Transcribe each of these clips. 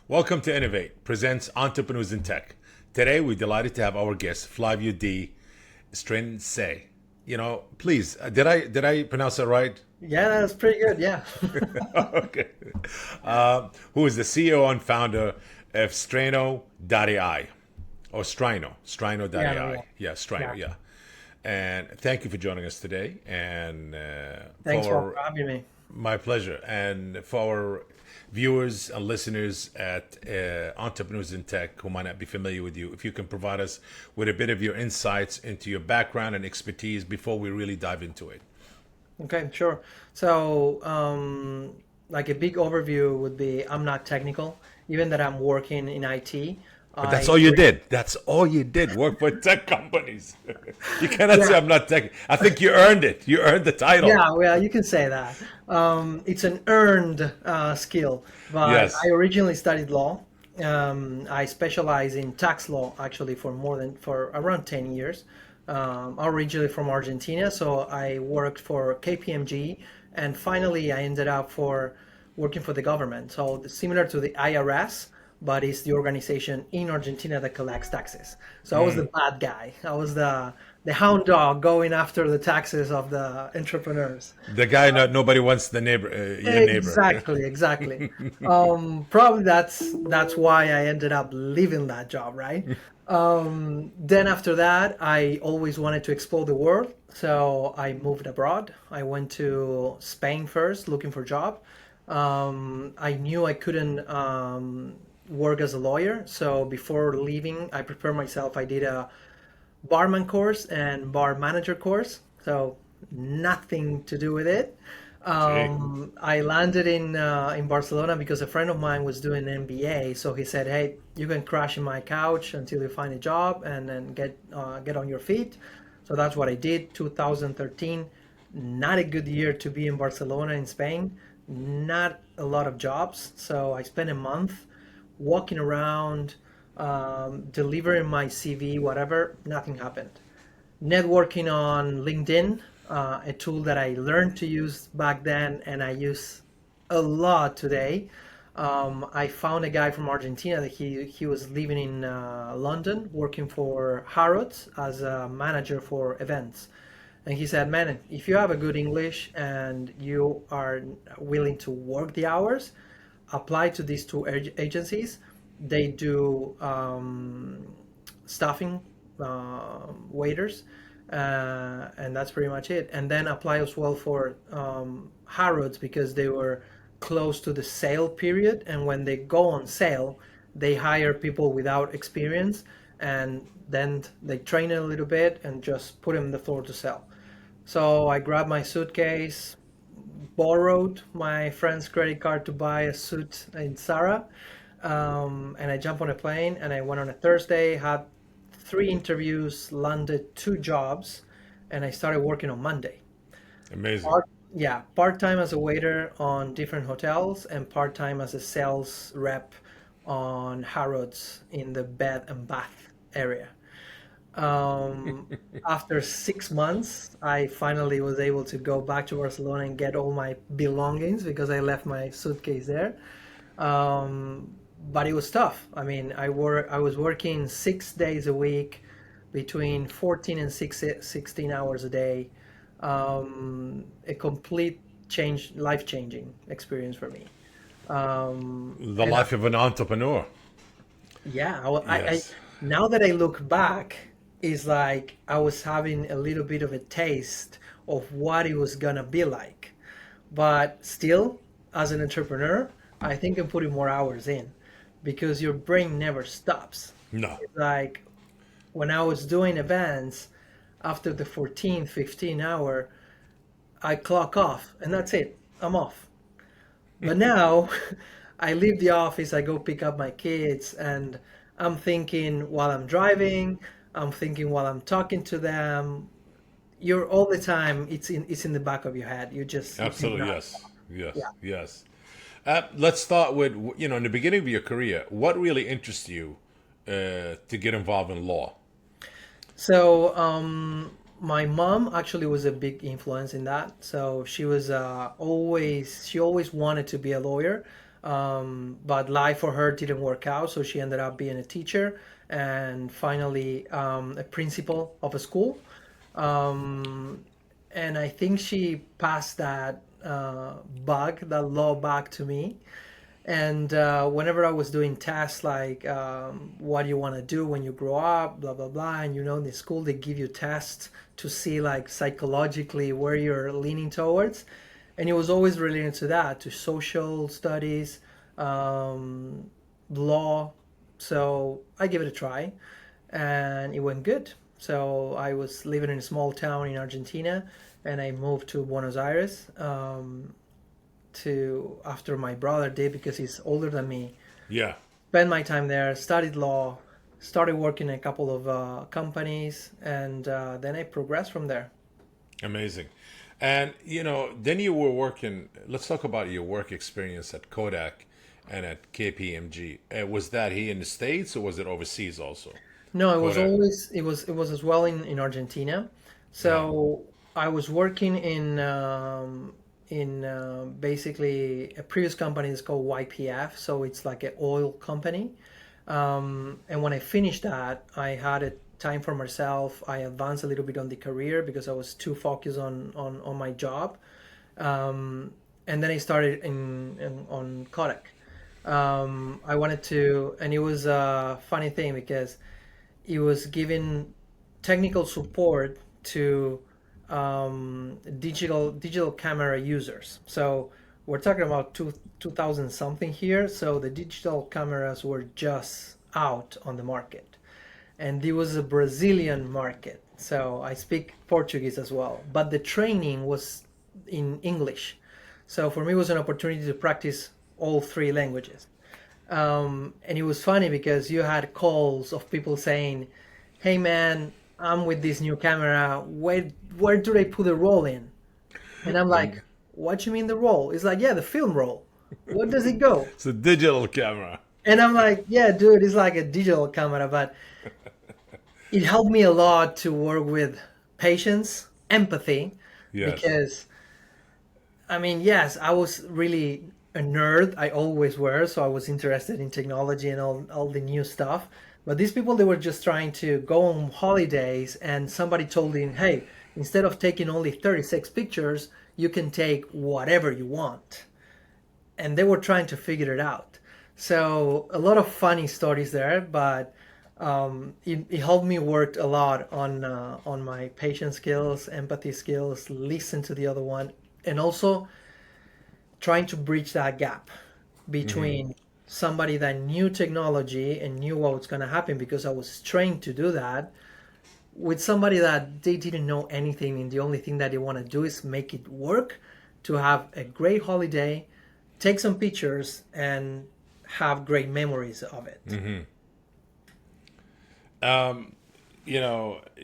Welcome to Innovate, presents Entrepreneurs in Tech. Today, we're delighted to have our guest, Flavio D. Strianese. Please, did I pronounce it right? Yeah, that's pretty good. Yeah. Okay. Who is the CEO and founder of Strano.ai, or Yeah, Strino.ai. yeah, Yeah, Strino, yeah. yeah. And thank you for joining us today. And Thanks for for having me. My pleasure. And for our viewers and listeners at Entrepreneurs in Tech who might not be familiar with you, if you can provide us with a bit of your insights into your background and expertise before we really dive into it. Okay, sure. So, like a big overview would be I'm not technical, even that I'm working in IT. But that's I, all you re- did. That's all you did. Work for tech companies. You cannot say yeah, I'm not tech. I think you earned it. You earned the title. yeah, well, you can say that. It's an earned skill, but I Yes. originally studied law. I specialize in tax law actually for around 10 years. Originally from Argentina, so I worked for KPMG, and finally I ended up for working for the government. So similar to the IRS, but it's the organization in Argentina that collects taxes. So I was the bad guy. I was the hound dog going after the taxes of the entrepreneurs. The guy not nobody wants the neighbor, your neighbor. Exactly, exactly. Probably that's why I ended up leaving that job, right? Then after that, I always wanted to explore the world, so I moved abroad. I went to Spain first, looking for a job. I knew I couldn't work as a lawyer, so before leaving, I prepared myself. I did a barman course and bar manager course, so nothing to do with it. Gee. I landed in Barcelona because a friend of mine was doing an MBA, so he said, "Hey, you can crash in my couch until you find a job and then get on your feet." So that's what I did. 2013, not a good year to be in Barcelona in Spain. Not a lot of jobs, so I spent a month walking around, delivering my CV, whatever. Nothing happened. Networking on LinkedIn, a tool that I learned to use back then and I use a lot today. I found a guy from Argentina that he was living in London, working for Harrods as a manager for events. And he said, "Man, if you have a good English and you are willing to work the hours, apply to these two agencies. They do staffing, waiters, and that's pretty much it. And then apply as well for Harrods because they were close to the sale period. And when they go on sale, they hire people without experience, and then they train a little bit and just put them on the floor to sell. So I grabbed my suitcase, borrowed my friend's credit card to buy a suit in Zara, and I jumped on a plane and I went on a Thursday, had three interviews, landed two jobs, and I started working on Monday. Amazing. Part, yeah, part-time as a waiter on different hotels and part-time as a sales rep on Harrods in the bed and bath area. Um, After 6 months, I finally was able to go back to Barcelona and get all my belongings because I left my suitcase there. But it was tough. I mean, I was working 6 days a week, between 14 and 16 hours a day. A complete life-changing experience for me. The And I, life of an entrepreneur. yeah, Yes. now that I look back, it's like I was having a little bit of a taste of what it was gonna be like. But still, as an entrepreneur, I think I'm putting more hours in because your brain never stops. No. It's like when I was doing events, after the 14, 15 hour, I clock off and that's it. I'm off. But now I leave the office, I go pick up my kids, and I'm thinking while I'm driving, I'm thinking while I'm talking to them. You're all the time, it's in the back of your head. You Absolutely. cannot. Yes. Yes. Yeah. Yes. Let's start with, in the beginning of your career, what really interests you to get involved in law? So, my mom actually was a big influence in that. So she always wanted to be a lawyer. But life for her didn't work out, so she ended up being a teacher and finally a principal of a school. Um, and I think she passed that that law bug to me. And whenever I was doing tasks like what do you want to do when you grow up, blah blah blah, and in the school they give you tests to see like psychologically where you're leaning towards, and it was always related to that, to social studies, um, law. So I gave it a try, and it went good. So I was living in a small town in Argentina, and I moved to Buenos Aires. To after my brother did because he's older than me. Yeah. Spent my time there, studied law, started working in a couple of companies, and then I progressed from there. Amazing. And then you were working. Let's talk about your work experience at Kodak and at KPMG. Was that here in the States or was it overseas also? No, it was Kodak. always it was as well in Argentina. Yeah. So I was working in basically a previous company that's called YPF. So it's like an oil company. And when I finished that, I had a time for myself. I advanced a little bit on the career because I was too focused on my job. Um, and then I started on Kodak. I wanted to, and it was a funny thing because it was giving technical support to digital camera users. So we're talking about 2000 something here. So the digital cameras were just out on the market, and it was a Brazilian market. So I speak Portuguese as well, but the training was in English. So for me, it was an opportunity to practice all three languages. And it was funny because you had calls of people saying, "Hey man, I'm with this new camera. Where do they put the roll in?" And I'm like, "What you mean the roll?" It's like, "Yeah, the film roll. Where does it go?" It's a digital camera. And I'm like, "Yeah, dude, it's like a digital camera, but it helped me a lot to work with patience, empathy, Yes. because I mean, yes, I was really a nerd. I always were, so I was interested in technology and all the new stuff. But these people, they were just trying to go on holidays, and somebody told them, "Hey, instead of taking only 36 pictures, you can take whatever you want." And they were trying to figure it out. So a lot of funny stories there, but it helped me work a lot on my patience skills, empathy skills, listen to the other one, and also trying to bridge that gap between somebody that knew technology and knew what was going to happen because I was trained to do that with somebody that they didn't know anything and the only thing that they want to do is make it work, to have a great holiday, take some pictures, and have great memories of it.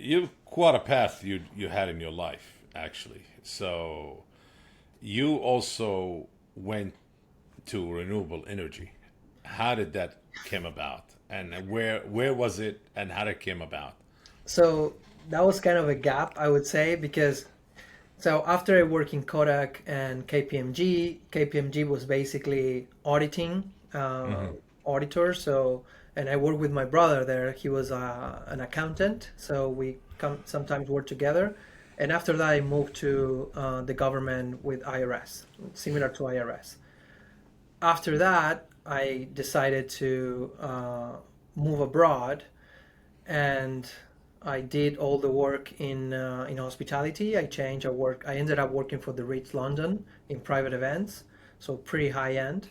You quite a path you had in your life actually. So you also went to renewable energy. How did that came about, and where was it, and how did it came about? So that was kind of a gap, I would say, because so after I worked in Kodak and KPMG was basically auditing, auditor. So, and I worked with my brother there. He was an accountant, so we sometimes work together. And after that, I moved to the government with IRS, similar to IRS. After that, I decided to move abroad, and I did all the work in hospitality. I changed. I ended up working for the Ritz London in private events, so pretty high end.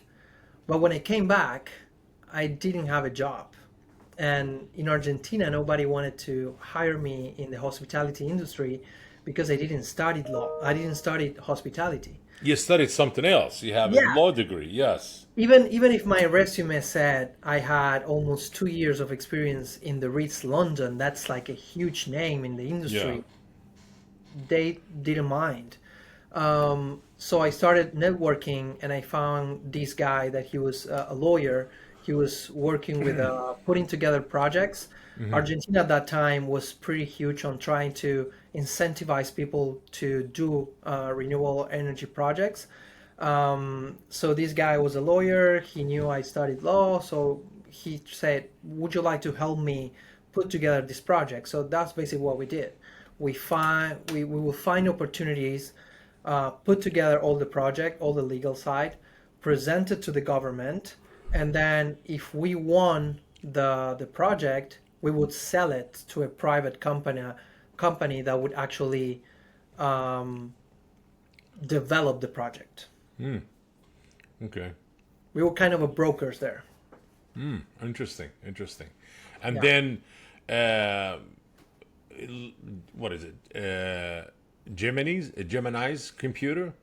But when I came back, I didn't have a job, and in Argentina, nobody wanted to hire me in the hospitality industry because I didn't study law. I didn't study hospitality. You studied something else. You have a Yeah, law degree. Yes. even if my resume said I had almost 2 years of experience in the Ritz London, that's like a huge name in the Yeah. industry. They didn't mind. So I started networking, and I found this guy that he was a lawyer. He was working with putting together projects. Argentina at that time was pretty huge on trying to incentivize people to do renewable energy projects. So this guy was a lawyer. He knew I studied law, so he said, "Would you like to help me put together this project?" So that's basically what we did. We will find opportunities, put together all the project, all the legal side, present it to the government, and then if we won the project, we would sell it to a private company that would actually um, develop the project. Okay. We were kind of a brokers there. Interesting. Interesting. And Yeah. then, uh, what is it? Gemini's computer.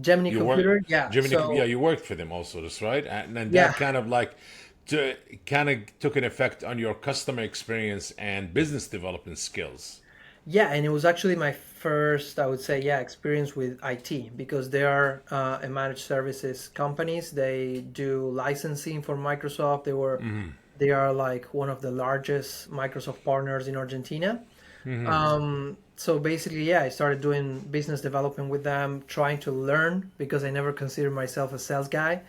Gemini You work Computer, yeah. Yeah, So you worked for them also, that's right. And yeah, that kind of like kind of took an effect on your customer experience and business development skills. yeah, and it was actually my first, I would say, yeah, experience with IT because they are a managed services companies. They do licensing for Microsoft. They are like one of the largest Microsoft partners in Argentina. So basically, yeah, I started doing business development with them, trying to learn because I never considered myself a sales guy.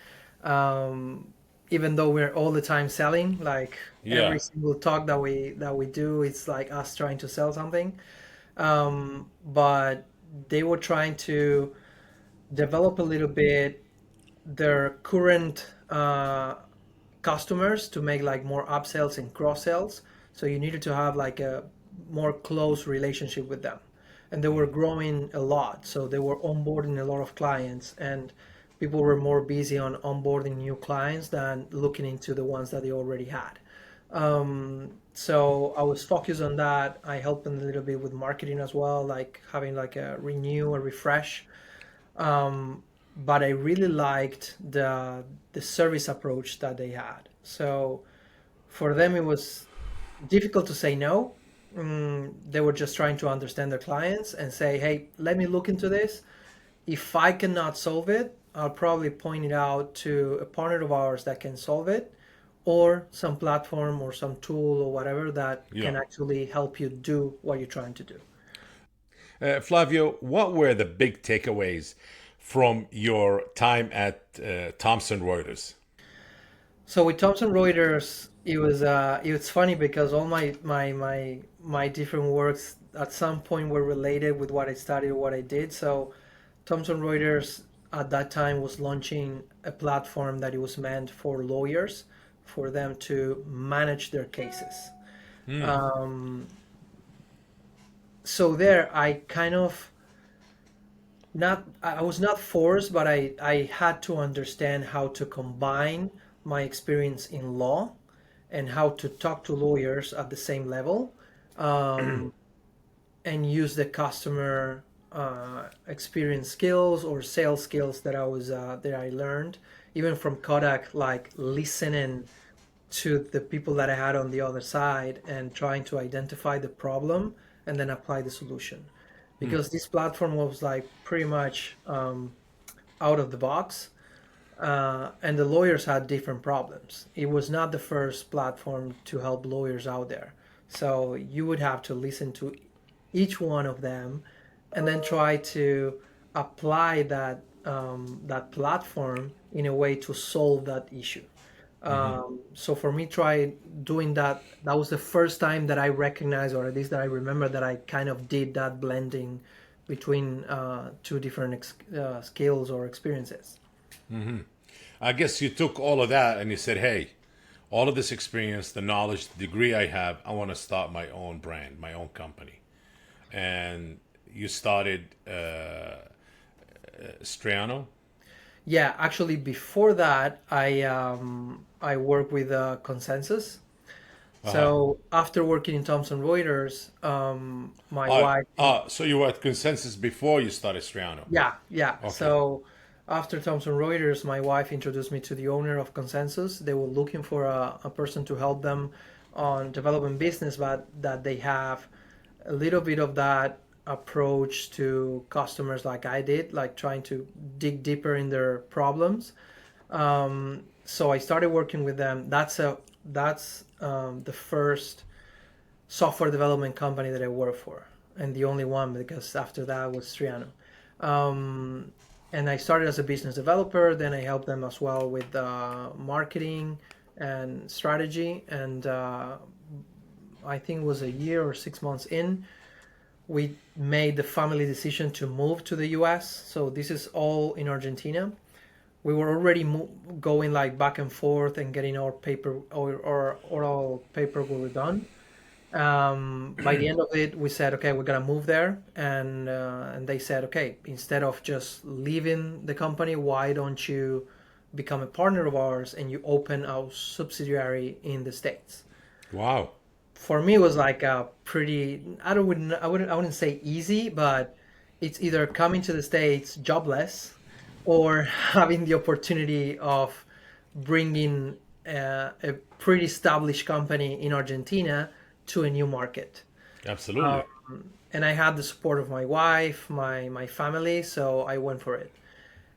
Um, Even though we're all the time selling, like Yeah. every single talk that we do, it's like us trying to sell something. But they were trying to develop a little bit their current customers to make like more upsells and cross sells. So you needed to have like a more close relationship with them. And they were growing a lot. So they were onboarding a lot of clients, and people were more busy on onboarding new clients than looking into the ones that they already had. So I was focused on that. I helped them a little bit with marketing as well, like having like a renew, a refresh. But I really liked the service approach that they had. So for them, it was difficult to say no. They were just trying to understand their clients and say, "Hey, let me look into this. If I cannot solve it, I'll probably point it out to a partner of ours that can solve it, or some platform or some tool or whatever that Yeah. can actually help you do what you're trying to do." Flavio, what were the big takeaways from your time at Thomson Reuters? So with Thomson Reuters, it was funny because all my different works at some point were related with what I studied or what I did. So Thomson Reuters at that time was launching a platform that it was meant for lawyers, for them to manage their cases. So there, I kind of not I was not forced, but I had to understand how to combine my experience in law and how to talk to lawyers at the same level, um, and use the customer experience skills or sales skills that I learned even from Kodak, like listening to the people that I had on the other side and trying to identify the problem and then apply the solution. Because this platform was like pretty much out of the box, and the lawyers had different problems. It was not the first platform to help lawyers out there. So you would have to listen to each one of them and then try to apply that platform in a way to solve that issue. So for me, try doing that. That was the first time that I recognized, or at least that I remember, that I kind of did that blending between two different skills or experiences. I guess you took all of that and you said, hey, all of this experience, the knowledge, the degree I have, I want to start my own brand, my own company. And you started Striano. Yeah, actually, before that, I worked with Consensus. Uh-huh. So after working in Thomson Reuters, my wife. So you were at Consensus before you started Striano. Yeah, yeah. Okay. So after Thomson Reuters, my wife introduced me to the owner of Consensus. They were looking for a person to help them on developing business, but that they have a little bit of that approach to customers like I did, like trying to dig deeper in their problems. So I started working with them. That's the first software development company that I worked for, and the only one because after that was Striano. And I started as a business developer. Then I helped them as well with marketing and strategy. And I think it was a year or 6 months in, we made the family decision to move to the US. So this is all in Argentina. We were already going like back and forth and getting our paper or oral paperwork done. By the end of it, we said, okay, we're gonna move there, and they said, okay, instead of just leaving the company, why don't you become a partner of ours and you open our subsidiary in the States? Wow. For me, it was like a pretty, I wouldn't say easy, but it's either coming to the States jobless or having the opportunity of bringing a pretty established company in Argentina to a new market. Absolutely. And I had the support of my wife, my family, so I went for it.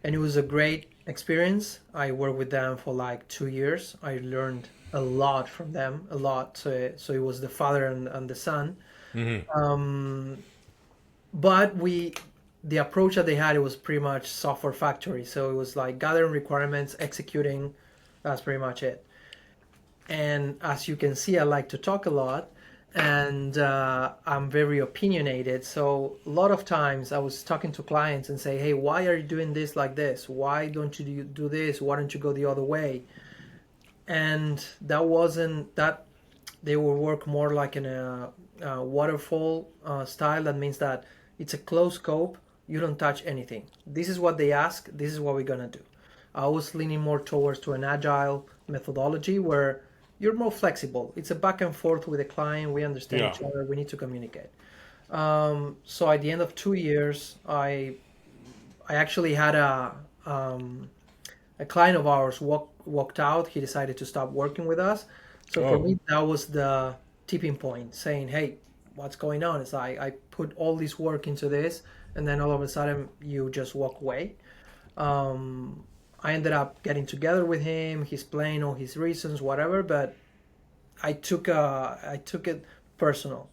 And it was a great experience. I worked with them for like 2 years. I learned a lot from them, a lot. So it was the father and the son. But the approach that they had, it was pretty much software factory. So it was like gathering requirements, executing. That's pretty much it. And as you can see, I like to talk a lot, and I'm very opinionated. So a lot of times I was talking to clients and say, "Hey, why are you doing this like this? Why don't you do this? Why don't you go the other way?" And that wasn't that. They will work more like in a waterfall style. That means that it's a closed scope. You don't touch anything. This is what they ask. This is what we're gonna do. I was leaning more towards to an agile methodology where you're more flexible. It's a back and forth with the client. We understand Yeah. each other. We need to communicate. So at the end of 2 years, I actually had a client of ours walked out. He decided to stop working with us. So for Oh. me, that was the tipping point, saying, "Hey, what's going on?" It's like I put all this work into this, and then all of a sudden you just walk away. Um, I ended up getting together with him. He's playing all his reasons, whatever. But I took it personal.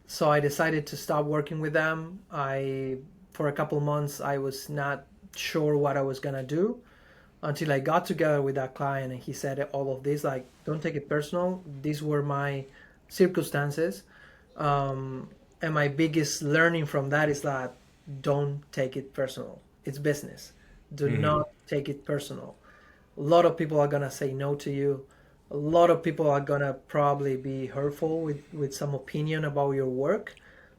So I decided to stop working with them. I For a couple months I was not sure what I was gonna do until I got together with that client and he said all of this like, don't take it personal. These were my circumstances. And my biggest learning from that is that don't take it personal. It's business. Do not take it personal. A lot of people are gonna say no to you. A lot of people are gonna probably be hurtful with some opinion about your work.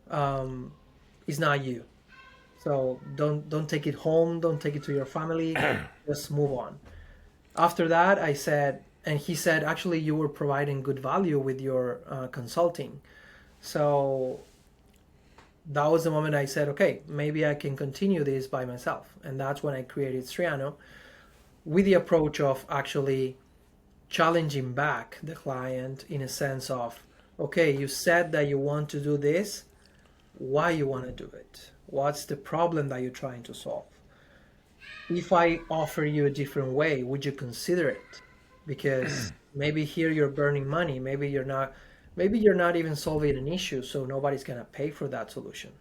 Um, it's not you. So don't take it home. Don't take it to your family. Just move on. After that, I said, and he said, actually, you were providing good value with your consulting. So that was the moment I said, okay, maybe I can continue this by myself. And that's when I created Striano with the approach of actually challenging back the client in a sense of, okay, you said that you want to do this. Why you want to do it? What's the problem that you're trying to solve? If I offer you a different way, would you consider it? Because maybe here you're burning money. Maybe you're not even solving an issue, so nobody's gonna pay for that solution.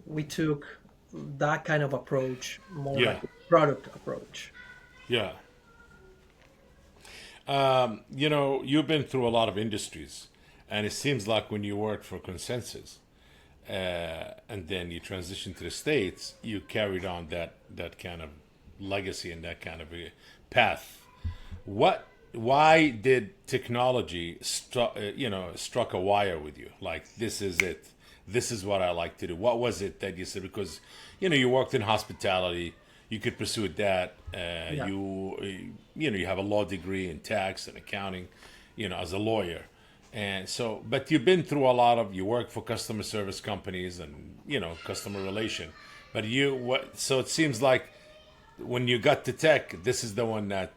We took that kind of approach, more Yeah. like a product approach. Yeah. You've been through a lot of industries, and it seems like when you worked for Consensus, and then you transitioned to the States, you carried on that kind of legacy and that kind of a path. What? Why did technology struck a wire with you? Like, this is it. This is what I like to do. What was it that you said? Because you worked in hospitality. You could pursue that. Yeah. You have a law degree in tax and accounting. As a lawyer, and so, but you've been through a lot of. You work for customer service companies and customer relation. But so it seems like when you got to tech, this is the one that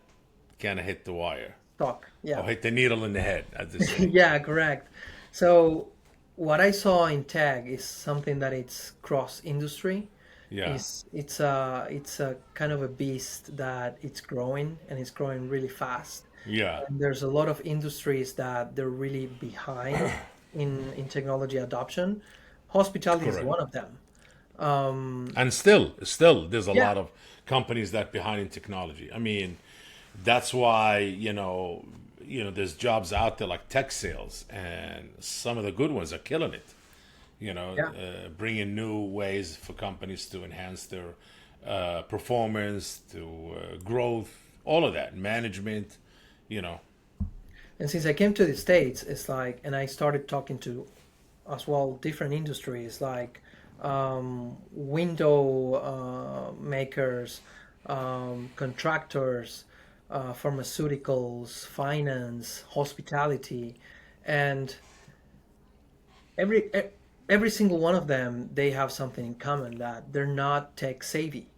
kind of hit the wire Talk. or Yeah. hit the needle in the head, as they say. Yeah, correct. So what I saw in tech is something that it's cross industry. Yeah, It's a kind of a beast that it's growing and it's growing really fast. yeah, And there's a lot of industries that they're really behind in technology adoption. Hospitality is correct. one of them. And still, there's a Yeah. lot of companies that behind in technology. I mean, that's why there's jobs out there like tech sales, and some of the good ones are killing it. Yeah. Bringing new ways for companies to enhance their performance, to growth, all of that, management. You know, And since I came to the States, it's like, and I started talking to as well different industries like window makers, contractors, pharmaceuticals, finance, hospitality, and every e- every single one of them, they have something in common that they're not tech savvy.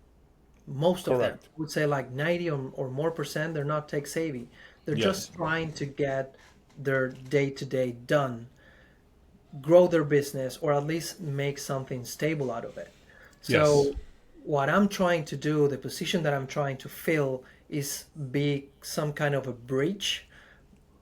Most of them, correct. I would say like 90 or more percent, they're not tech savvy. They're Yes, just trying to get their day to day done, grow their business, or at least make something stable out of it. yes, So, what I'm trying to do, the position that I'm trying to fill, is be some kind of a bridge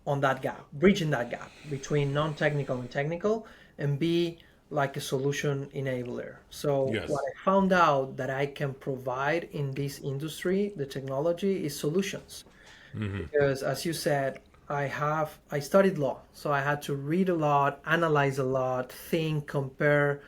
on that gap, bridging that gap between non-technical and technical, and be like a solution enabler. So what yes. I found out that I can provide in this industry, the technology, is solutions. Because as you said, I studied law, so I had to read a lot, analyze a lot, think, compare,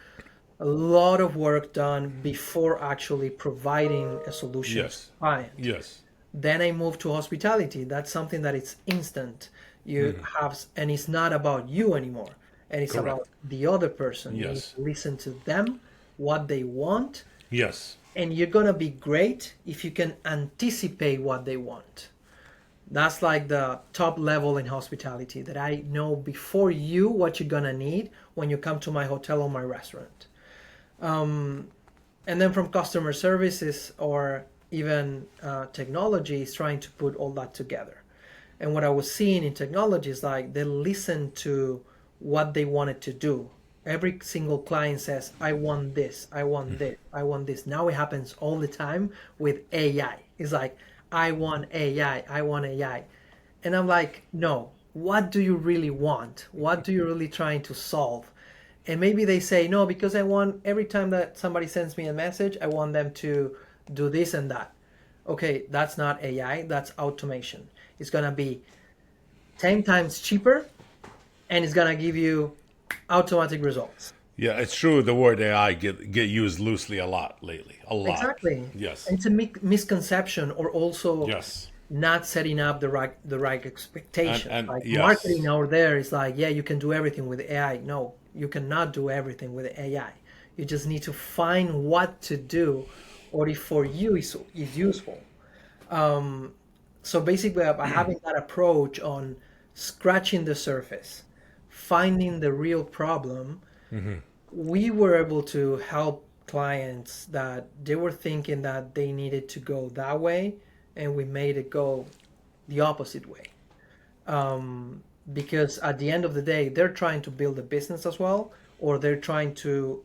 a lot of work done before actually providing a solution to Yes, the client. yes, Then I moved to hospitality. That's something that it's instant. You have, and it's not about you anymore. And it's about correct. the other person. You need Yes, to listen to them, what they want, yes, and you're gonna be great if you can anticipate what they want. That's like the top level in hospitality that I know before you what you're gonna need when you come to my hotel or my restaurant. And then from customer services or even technology is trying to put all that together. And what I was seeing in technology is like they listen to what they wanted to do. Every single client says, I want this, I want this, I want this. Now it happens all the time with AI. It's like, I want AI, I want AI. And I'm like, no, what do you really want? What do you really trying to solve? And maybe they say, no, because I want every time that somebody sends me a message, I want them to do this and that. Okay, that's not AI, that's automation. It's gonna be 10 times cheaper and it's gonna give you automatic results. yeah. It's true. The word AI get used loosely a lot lately. A lot. Exactly. Yes, It's a misconception, or also yes, not setting up the right and expectations. and Like marketing yes, out there is like, yeah, you can do everything with AI. No, you cannot do everything with AI. You just need to find what to do, or if for you is useful. So basically, by having that approach on scratching the surface, finding the real problem, we were able to help clients that they were thinking that they needed to go that way, and we made it go the opposite way. Because at the end of the day, they're trying to build a business as well, or they're trying to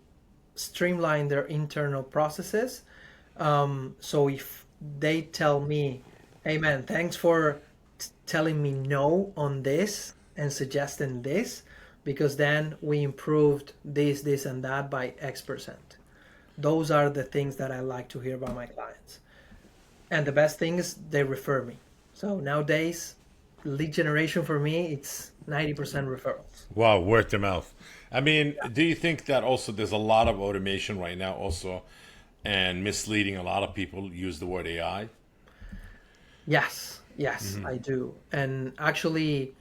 streamline their internal processes. So if they tell me, hey man, thanks for telling me no on this and suggesting this, because then we improved this, and that by X%. Those are the things that I like to hear about my clients. And the best thing is they refer me. So nowadays, lead generation for me, it's 90% referrals. wow, word of mouth. I mean, do you think that also there's a lot of automation right now also, and misleading a lot of people use the word AI? Yes, yes, I do. And actually,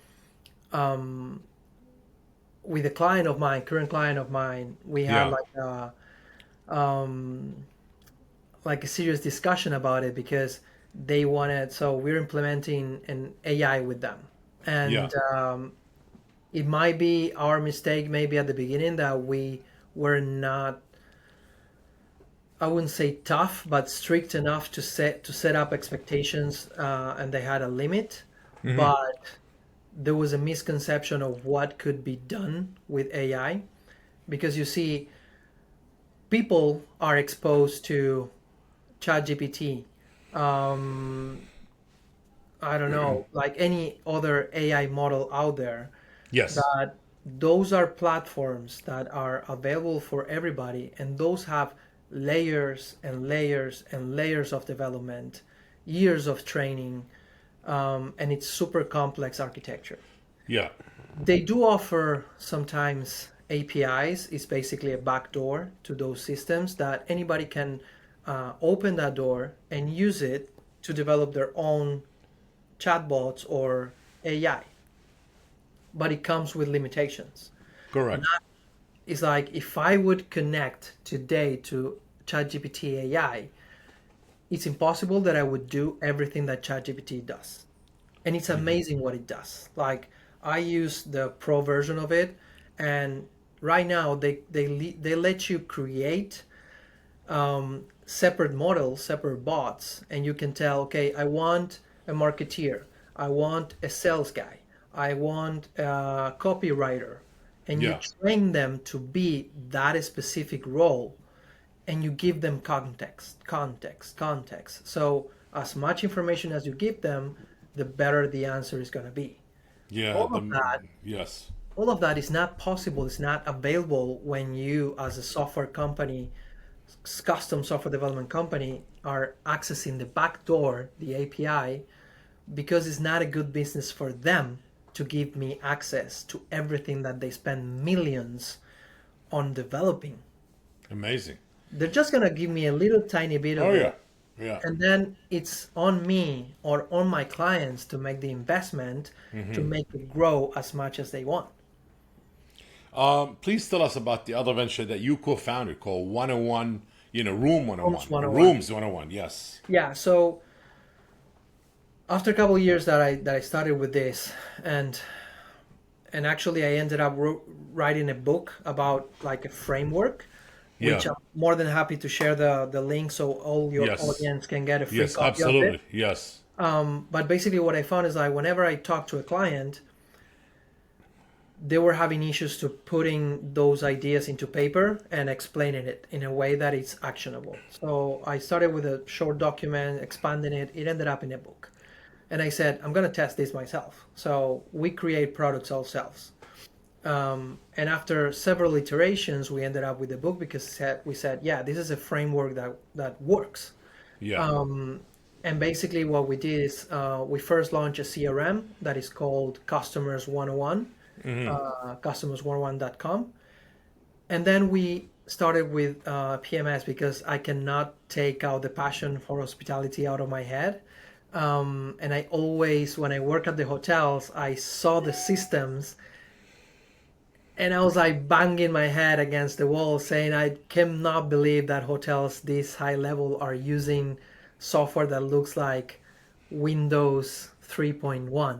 with a client of mine, current client of mine, we had Yeah, like a serious discussion about it because they wanted. So we're implementing an AI with them, yeah, and it might be our mistake, maybe at the beginning, that we were not, I wouldn't say tough, but strict enough to set up expectations, and they had a limit. But there was a misconception of what could be done with AI, because you see, people are exposed to ChatGPT. I don't know, like any other AI model out there, yes, that those are platforms that are available for everybody, and those have layers and layers and layers of development, years of training, and it's super complex architecture. Yeah. They do offer sometimes APIs. It's basically a backdoor to those systems that anybody can open that door and use it to develop their own chatbots or AI. But it comes with limitations. And Correct. that is like if I would connect today to ChatGPT AI, it's impossible that I would do everything that ChatGPT does. And it's amazing what it does. Like I use the pro version of it, and right now they let you create separate models, separate bots, and you can tell, okay, I want a marketeer, I want a sales guy, I want a copywriter, and you Yeah. train them to be that specific role, and you give them context. So as much information as you give them, the better the answer is going to be. Yeah. All of that, Yes. all of that is not possible. It's not available when you, as a software company, custom software development company, are accessing the back door, the API, because it's not a good business for them to give me access to everything that they spend millions on developing. Amazing. They're just gonna give me a little tiny bit Oh of yeah. it, Yeah. and then it's on me or on my clients to make the investment to make it grow as much as they want. Please tell us about the other venture that you co-founded called 101, Room Homes 101. 101. Rooms 101, yes. Yeah, so after a couple of years that I started with this, and actually I ended up writing a book about like a framework, Yeah. which I'm more than happy to share the link so all your Yes. audience can get a free Yes, copy of it. absolutely. Yes. But basically, what I found is like whenever I talk to a client, they were having issues to putting those ideas into paper and explaining it in a way that it's actionable. So I started with a short document, expanding it. It ended up in a book. And I said, I'm going to test this myself. So we create products ourselves. And after several iterations, we ended up with the book because we said, yeah, this is a framework that works. Yeah. And basically, what we did is we first launched a CRM that is called Customers 101, customers101.com. And then we started with PMS because I cannot take out the passion for hospitality out of my head. And I always, when I work at the hotels, I saw the systems and I was like banging my head against the wall saying, I cannot believe that hotels this high level are using software that looks like Windows 3.1.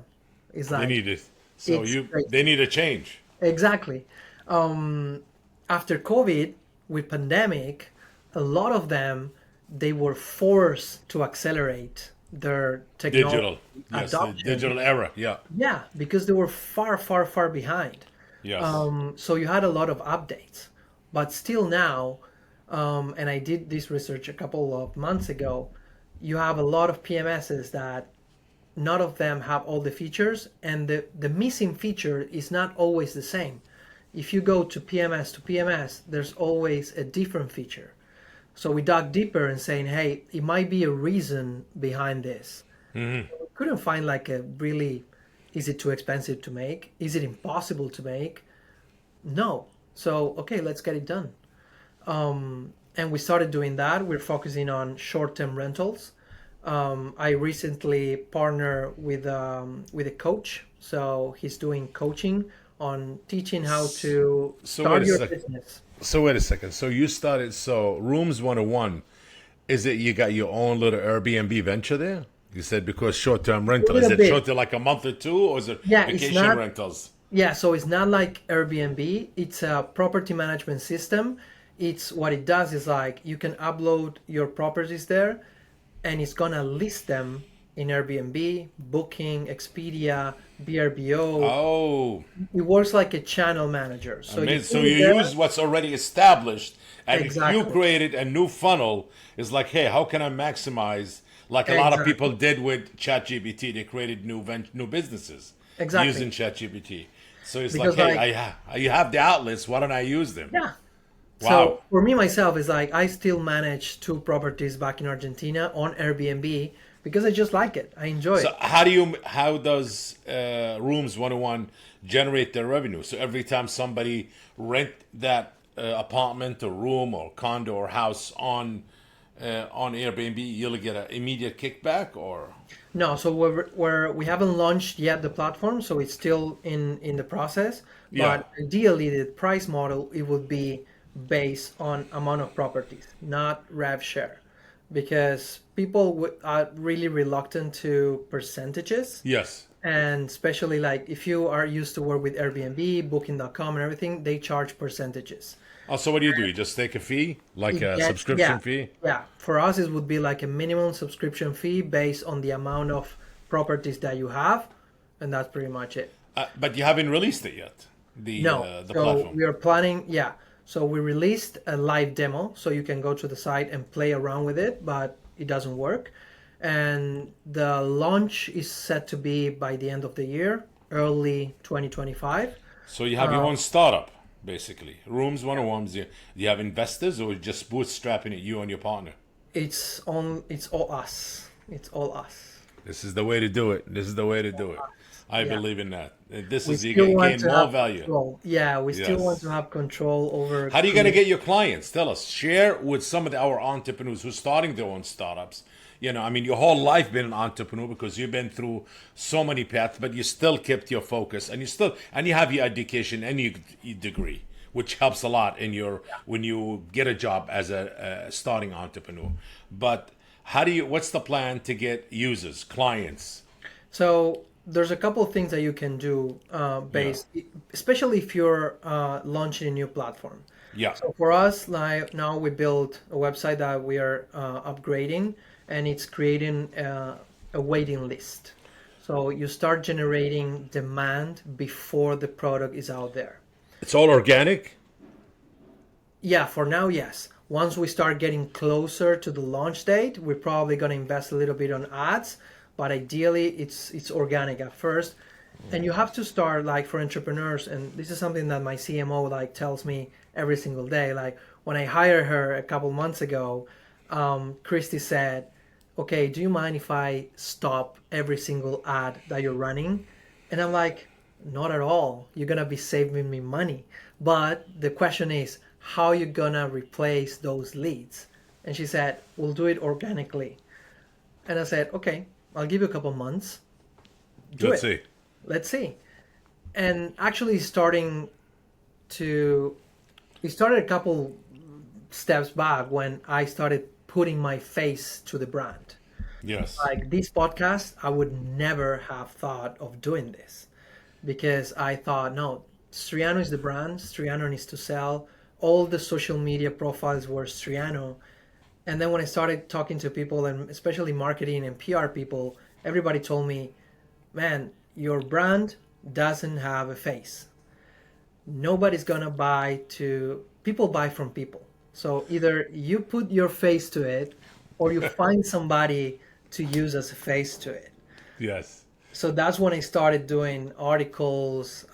It's They like, need it. So it's they crazy. need a change. Exactly. After COVID, with pandemic, a lot of them, they were forced to accelerate their technology Digital. Yes, the adoption. digital era. Yeah. Yeah, because they were far, far, far behind. Yes. So you had a lot of updates, but still now, and I did this research a couple of months ago, you have a lot of PMSs that none of them have all the features, and the missing feature is not always the same. If you go to PMS, there's always a different feature. So we dug deeper and saying, hey, it might be a reason behind this. We couldn't find like a really, is it too expensive to make? Is it impossible to make? No. So, okay, let's get it done. And we started doing that. We're focusing on short-term rentals. I recently partnered with a coach, so he's doing coaching on teaching how to So wait start a your sec. business. So wait a second. So you started. So Rooms 101. Is it you got your own little Airbnb venture there? You said because short-term A rental. Is little it bit. short-term like a month or two, or is it Yeah, it's vacation not. rentals? Yeah, so it's not like Airbnb. It's a property management system. It's what it does is like you can upload your properties there, and it's gonna list them in Airbnb, Booking, Expedia, VRBO. Oh, It works like a channel manager. So you amazing. put So it you there. use what's already established, and you Exactly. created a new funnel. It's like, hey, how can I maximize? Like a lot of people Exactly. did with ChatGPT, they created new businesses Exactly. using ChatGPT. So it's like, Because hey, like you have the outlets. Why don't I use them? yeah. Wow. So for me myself, it's like I still manage two properties back in Argentina on Airbnb because I just like it. I enjoy So it. how does Rooms 101 generate their revenue? So every time somebody rent that apartment or room or condo or house on Airbnb, you'll get an immediate kickback, or No, so we haven't launched yet the platform, so it's still in the process. yeah. But ideally, the price model it would be based on amount of properties, not rev share, because people are really reluctant to percentages, Yes. and especially like if you are used to work with Airbnb, Booking.com, and everything, they charge percentages. Oh, so what do? You just take a fee, like It a get yeah, subscription fee? yeah. For us, it would be like a minimum subscription fee based on the amount of properties that you have, and that's pretty much it. But you haven't released it yet. No, The so platform. we are planning, yeah. So we released a live demo, so you can go to the site and play around with it, but it doesn't work. And the launch is set to be by the end of the year, early 2025. So you have your own startup, basically. Rooms 101. Do you have investors, or just bootstrapping it, you and your partner? It's all us. It's all us. This is the way to do it. This is the way to do it. I Yeah. believe in that. This We is you still want gain to more have value. control. Yeah, we still want to Yes. have control over How are you going to get your clients? Tell us. Share with some of our entrepreneurs who's starting their own startups. I mean, your whole life been an entrepreneur because you've been through so many paths, but you still kept your focus, and you have your education and your degree, which helps a lot in your when you get a job as a starting entrepreneur. But what's the plan to get users, clients? So there's a couple of things that you can do Yeah. based, especially if you're launching a new platform. Yeah. So for us, like now we built a website that we are upgrading, and it's creating a waiting list. So you start generating demand before the product is out there. It's all organic. Yeah, for now, yes. Once we start getting closer to the launch date, we're probably going to invest a little bit on ads, but ideally it's organic at first. And you have to start like for entrepreneurs, and this is something that my CMO like tells me every single day. Like when I hired her a couple months ago, Christy said, "Okay, do you mind if I stop every single ad that you're running?" And I'm like, "Not at all. You're gonna be saving me money." But the question is, how you gonna replace those leads? And she said, "We'll do it organically." And I said, "Okay, I'll give you a couple months. Do Let's it. see. Let's see." And actually to, it started a couple steps back when I started putting my face to the brand. Yes. Like this podcast, I would never have thought of doing this because I thought, no, Striano is the brand. Striano needs to sell. All the social media profiles were Striano. And then when I started talking to people, and especially marketing and PR people, everybody told me, man, your brand doesn't have a face. Nobody's gonna people buy from people. So either you put your face to it or you find somebody to use as a face to it. Yes. So that's when I started doing articles,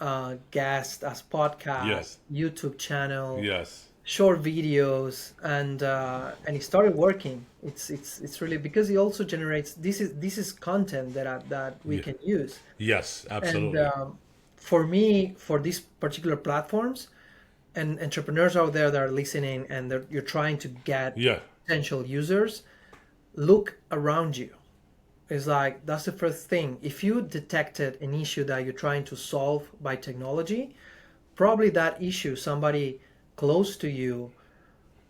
guests as podcasts, Yes. YouTube channel, Yes. short videos, and it started working. It's really because it also generates this is content that we Yeah. can use. Yes. And Absolutely. for me, for these particular platforms, and entrepreneurs out there that are listening, and you're trying to get Yeah. potential users, look around you. It's like that's the first thing. If you detected an issue that you're trying to solve by technology, probably that issue somebody close to you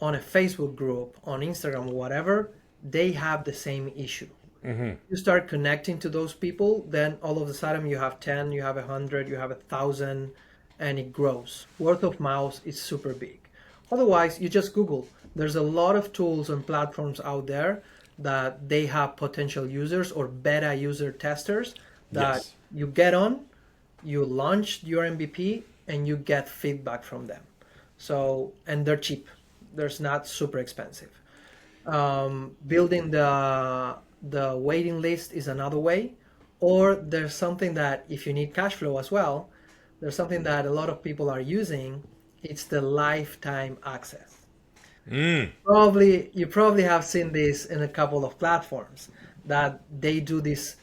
on a Facebook group, on Instagram, whatever, they have the same issue. You start connecting to those people, then all of a sudden you have 10, you have 100, you have 1,000, and it grows. Word of mouth is super big. Otherwise, you just Google. There's a lot of tools and platforms out there that they have potential users or beta user testers that Yes. you get on, you launch your MVP, and you get feedback from them. So, and they're cheap. There's not super expensive. Building the waiting list is another way, or there's something that if you need cash flow as well, there's something that a lot of people are using. It's the lifetime access. You probably have seen this in a couple of platforms that they do this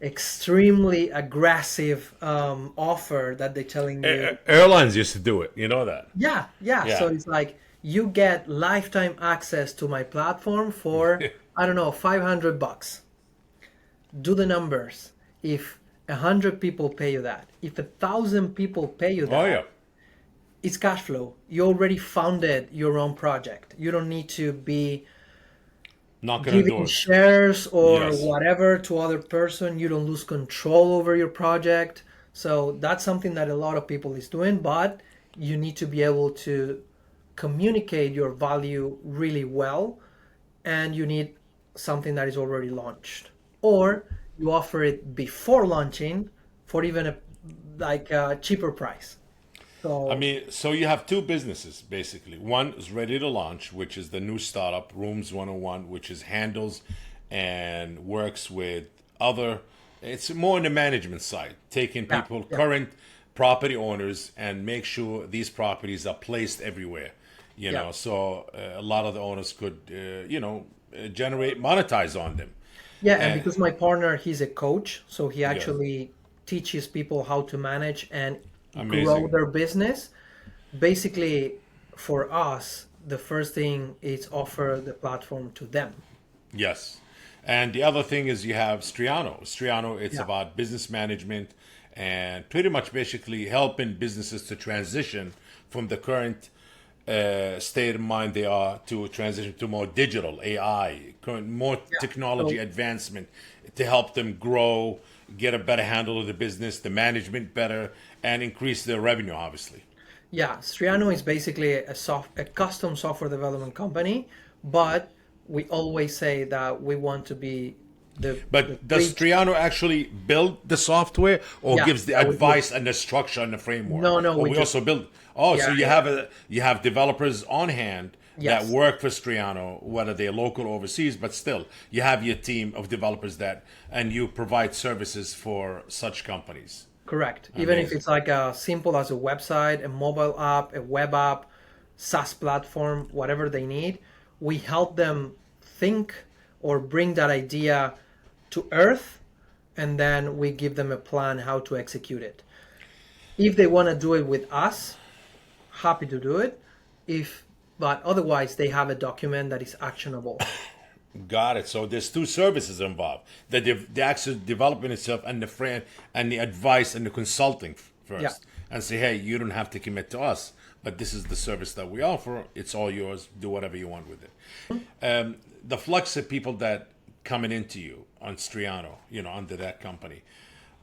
extremely aggressive offer that they're telling you. Airlines used to do it. You know that. Yeah, yeah. So Yeah. it's like you get lifetime access to my platform for, I don't know, $500. Do the numbers. If 100 people pay you that, if 1,000 people pay you Oh that, yeah. it's cash flow. You already funded your own project. You don't need to be Knocking on giving doors. shares or Yes. whatever to other person. You don't lose control over your project. So that's something that a lot of people is doing, but you need to be able to communicate your value really well, and you need something that is already launched, or you offer it before launching for even a cheaper price. I So mean, so you have two businesses basically. One is ready to launch, which is the new startup, Rooms 101, which is handles and works with other, it's more on the management side, taking yeah, people, yeah, current property owners, and make sure these properties are placed everywhere. yeah. So a lot of the owners could, generate, monetize on them. Yeah, and And because my partner, he's a coach, so he yes, actually teaches people how to manage and grow amazing. their business. Basically, for us, the first thing is offer the platform to them. Yes. And the other thing is you have Striano. Striano, it's Yeah, about business management and pretty much basically helping businesses to transition from the current state of mind they are to transition to more digital AI, more yeah. technology So advancement to help them grow, get a better handle of the business, the management better, and increase their revenue, obviously. yeah, Striano is basically a custom software development company, but we always say that we want to be the But does bridge. Striano actually build the software or Yeah, gives the yeah, we do. advice and the structure and the framework? No, no, Or we we do. also build. Oh, so Yeah, you yeah, have yeah. developers on hand that Yes. work for Striano, whether they're local or overseas, but still you have your team of developers that and you provide services for such companies. Correct. Even if Amazing. it's like as simple as a website, a mobile app, a web app, SaaS platform, whatever they need, we help them think or bring that idea to earth, and then we give them a plan how to execute it. If they want to do it with us, happy to do it. If but otherwise they have a document that is actionable. Got it. So there's two services involved: the actual development itself and the friend and the advice and the consulting Yeah. first, and say, hey, you don't have to commit to us, but this is the service that we offer. It's all yours. Do whatever you want with it. The flux of people that coming into you on Striano, under that company,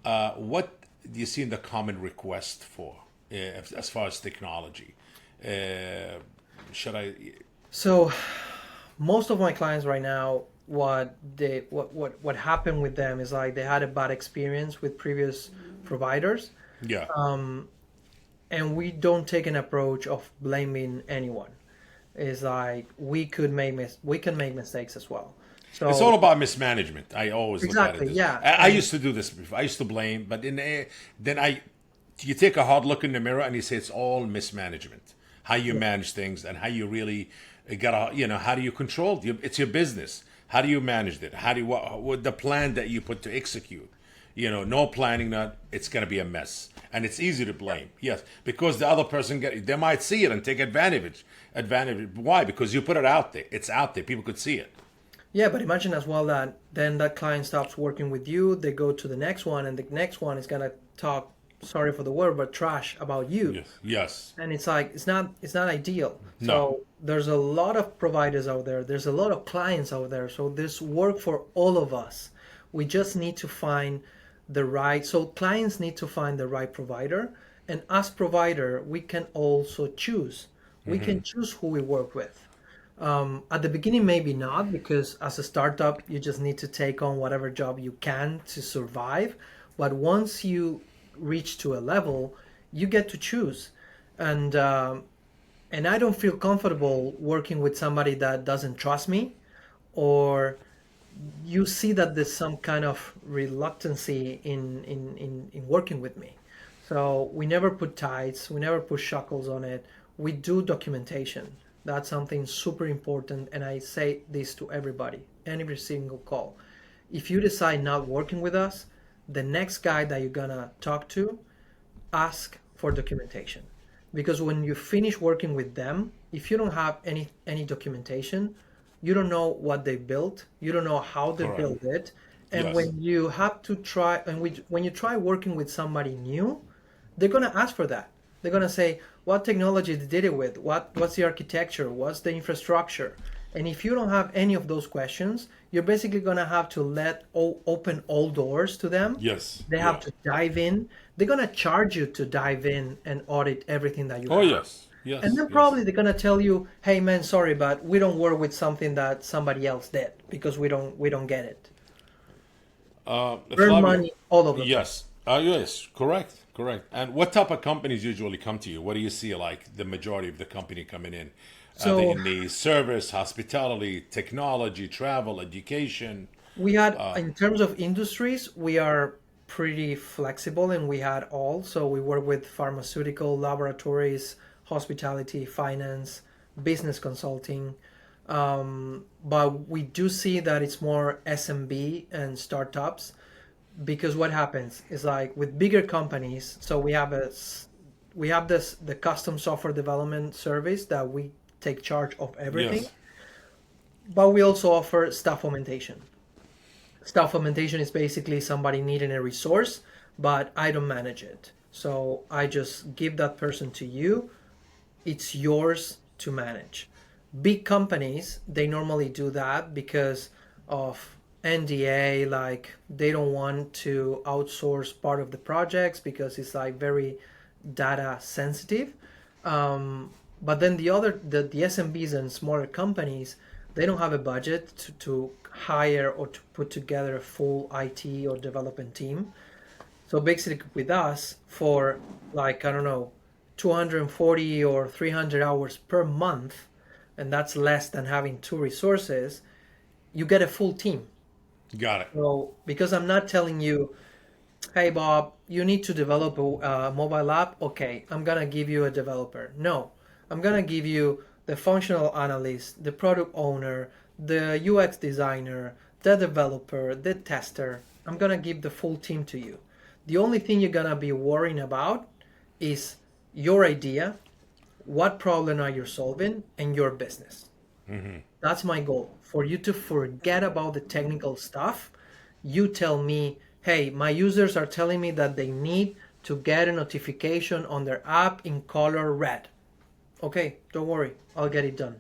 what do you see in the common request for, as far as technology? Uh, should I? So most of my clients right now, what happened with them is like they had a bad experience with previous providers, Yeah. and we don't take an approach of blaming anyone. It's like we can make mistakes as well. It's all So about mismanagement. I always look at it exactly, this. yeah, I and used to do this before. I used to blame, but then you take a hard look in the mirror and you say it's all mismanagement. How you manage things and how you really gotta, how do you control it? It's your business. How do you manage it? How do you, what the plan that you put to execute? No planning, not it's gonna be a mess, and it's easy to blame. Yes, because the other person they might see it and take advantage. Advantage. Why? Because you put it out there. It's out there. People could see it. yeah, but imagine as well that then that client stops working with you, they go to the next one, and the next one is gonna talk, sorry for the word, but trash about you. Yes. Yes. And it's like it's not ideal. No. So there's a lot of providers out there, there's a lot of clients out there, so there's work for all of us. We just need to find the right, so clients need to find the right provider, and as provider we can also choose, we can choose who we work with. At the beginning maybe not, because as a startup you just need to take on whatever job you can to survive, but once you reach to a level you get to choose. And um, and I don't feel comfortable working with somebody that doesn't trust me, or you see that there's some kind of reluctancy in working with me. So we never put ties, we never put shackles on it. We do documentation. That's something super important, and I say this to everybody, every single call. If you decide not working with us, the next guy that you're gonna talk to, ask for documentation. Because when you finish working with them, if you don't have any documentation, you don't know what they built, you don't know how they Correct. built it. And Yes. when you have to try, and when you try working with somebody new, they're gonna ask for that. They're gonna say, what technology they did it with? What's the architecture? What's the infrastructure? And if you don't have any of those questions, you're basically gonna have to open all doors to them. Yes. They have Yeah. to dive in. They're gonna charge you to dive in and audit everything that you Oh, have. yes. And Yes. then Yes. probably they're gonna tell you, "Hey man, sorry, but we don't work with something that somebody else did because we don't get it." Earn Flavio. money all of the time. Yes. Yes. Correct. Correct. And what type of companies usually come to you? What do you see like the majority of the company coming in? Are they So in the service, hospitality, technology, travel, education? we had, in terms of industries, we are pretty flexible and we had all. So we work with pharmaceutical, laboratories, hospitality, finance, business consulting. But we do see that it's more SMB and startups because what happens is like with bigger companies, so we have the custom software development service that we take charge of everything, Yes. but we also offer staff augmentation. Staff augmentation is basically somebody needing a resource, but I don't manage it. So I just give that person to you. It's yours to manage. Big companies, they normally do that because of NDA, like they don't want to outsource part of the projects because it's like very data sensitive. But then the SMBs and smaller companies, they don't have a budget to hire or to put together a full IT or development team. So basically, with us, for like, I don't know, 240 or 300 hours per month, and that's less than having two resources, you get a full team. Got it. So, because I'm not telling you, hey, Bob, you need to develop a mobile app. Okay, I'm gonna give you a developer. No, I'm gonna give you the functional analyst, the product owner, the UX designer, the developer, the tester. I'm gonna give the full team to you. The only thing you're gonna be worrying about is your idea, what problem are you solving, and your business. That's my goal, for you to forget about the technical stuff. You tell me, hey, my users are telling me that they need to get a notification on their app in color red. Okay, don't worry, I'll get it done.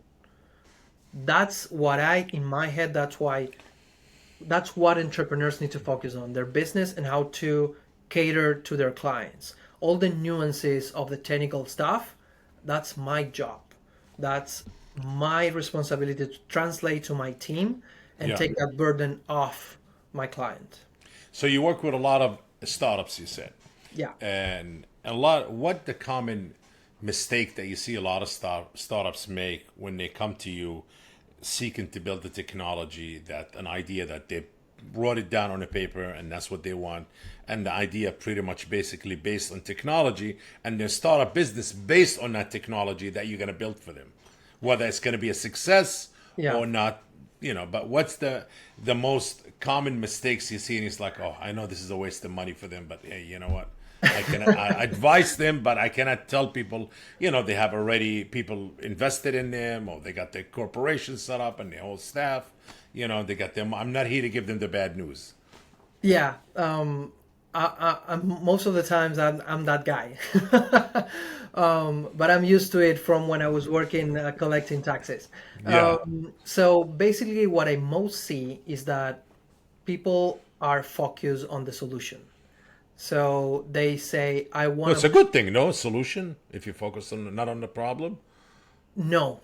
That's what in my head, that's what entrepreneurs need to focus on, their business and how to cater to their clients. All the nuances of the technical stuff, that's my job. That's my responsibility to translate to my team and Yeah. take that burden off my client. So you work with a lot of startups, you said, Yeah. and a lot. What the common mistake that you see a lot of startups make when they come to you seeking to build the technology, that an idea that they wrote it down on a paper and that's what they want, and the idea pretty much basically based on technology, and they start a business based on that technology that you're going to build for them, whether it's going to be a success Yeah. or not. But what's the most common mistakes you see? And it's like, oh, I know this is a waste of money for them, but hey, you know what, I advise them, but I cannot tell people. They have already people invested in them, or they got their corporation set up and their whole staff. They got them. I'm not here to give them the bad news. Yeah. I'm most of the times I'm that guy. But I'm used to it from when I was working collecting taxes. Yeah. So basically, what I most see is that people are focused on the solution. So they say, I No, want it's a to, good thing. No solution if you focus on not on the problem. no,